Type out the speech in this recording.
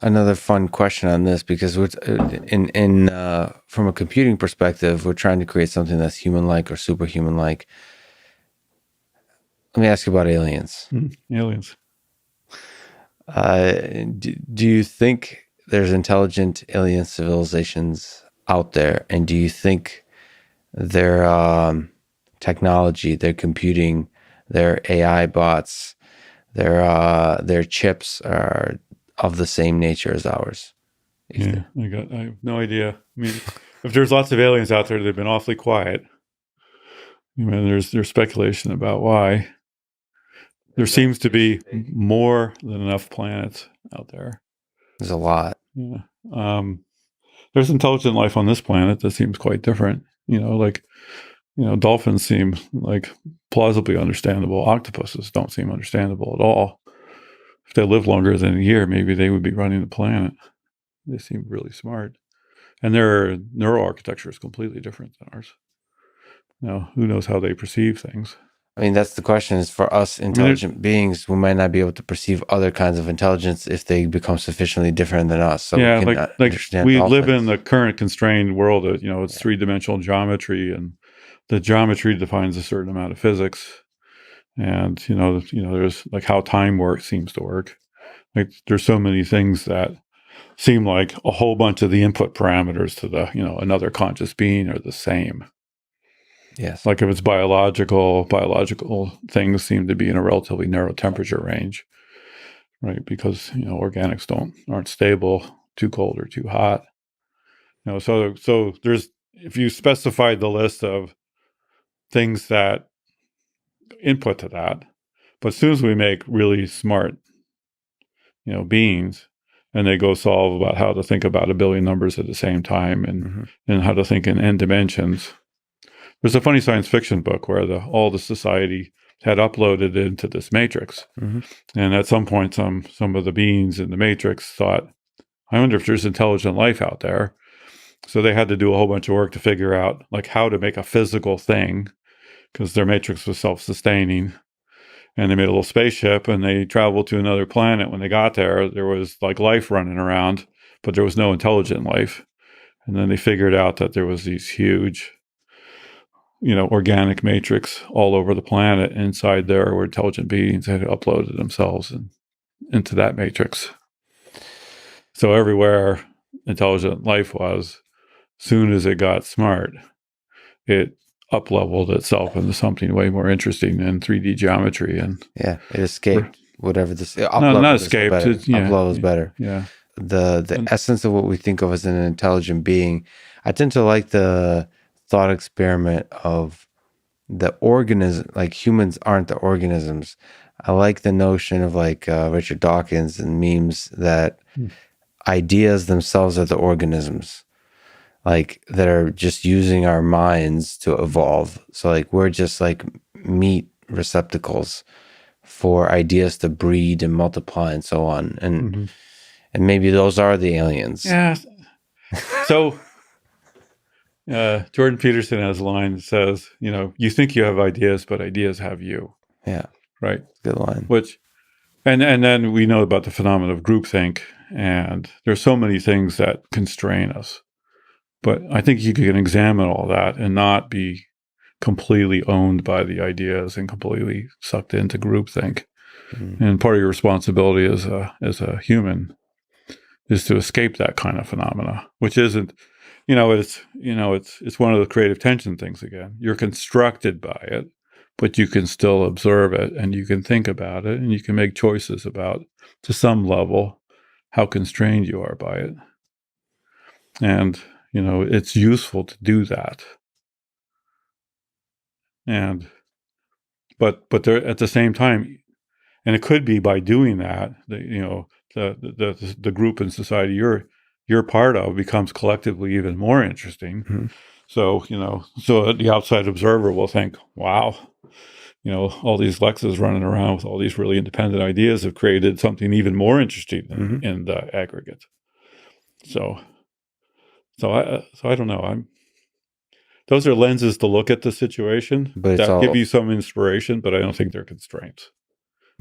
another fun question on this because we're in from a computing perspective, we're trying to create something that's human-like or superhuman-like. Let me ask you about aliens. Aliens. Do you think there's intelligent alien civilizations out there, and do you think their technology, their computing, their AI bots, their chips are of the same nature as ours? Yeah, I have no idea. I mean, if there's lots of aliens out there, they've been awfully quiet. I mean, there's speculation about why. There seems to be more than enough planets out there. There's a lot. Yeah. There's intelligent life on this planet that seems quite different. Dolphins seem like plausibly understandable. Octopuses don't seem understandable at all. If they live longer than a year, maybe they would be running the planet. They seem really smart. And their neural architecture is completely different than ours. Now, who knows how they perceive things? I mean, that's the question is for us intelligent beings, we might not be able to perceive other kinds of intelligence if they become sufficiently different than us. So yeah, we can like understand we live in dolphins. the current constrained world of, it's three-dimensional geometry, and the geometry defines a certain amount of physics. And there's like how time works seems to work. Like there's so many things that seem like a whole bunch of the input parameters to the another conscious being are the same. Yes. Like if it's biological things seem to be in a relatively narrow temperature range, right? Because organics aren't stable, too cold or too hot. So there's, if you specify the list of things that input to that, but as soon as we make really smart beings, and they go solve about how to think about a billion numbers at the same time, and how to think in n dimensions. There's a funny science fiction book where all the society had uploaded into this matrix, and at some point, some of the beings in the matrix thought, "I wonder if there's intelligent life out there." So they had to do a whole bunch of work to figure out like how to make a physical thing, because their matrix was self-sustaining. And they made a little spaceship, and they traveled to another planet. When they got there, there was like life running around, but there was no intelligent life. And then they figured out that there was these huge, organic matrix all over the planet. Inside there were intelligent beings that had uploaded themselves into that matrix. So everywhere intelligent life was, soon as it got smart, it up-leveled itself into something way more interesting in 3D geometry. And it escaped whatever this no, not upload is escaped. better. Yeah, Upload is better. yeah. The essence of what we think of as an intelligent being. I tend to like the thought experiment of the organism, like humans aren't the organisms. I like the notion of like Richard Dawkins and memes that ideas themselves are the organisms, like that are just using our minds to evolve. So like we're just like meat receptacles for ideas to breed and multiply and so on. And maybe those are the aliens. Yeah. So Jordan Peterson has a line that says, you think you have ideas, but ideas have you. Yeah. Right. Good line. And then we know about the phenomenon of groupthink, and there's so many things that constrain us. But I think you can examine all that and not be completely owned by the ideas and completely sucked into groupthink. And part of your responsibility as a human is to escape that kind of phenomena, which isn't, it's one of the creative tension things again. You're constructed by it, but you can still observe it, and you can think about it, and you can make choices about, to some level, how constrained you are by it. And, it's useful to do that. But there, at the same time, and it could be by doing that, the group and society you're part of becomes collectively even more interesting. So the outside observer will think, wow, all these Lexes running around with all these really independent ideas have created something even more interesting in the aggregate. So I don't know. Those are lenses to look at the situation But it's that give all you some inspiration, but I don't think they're constraints.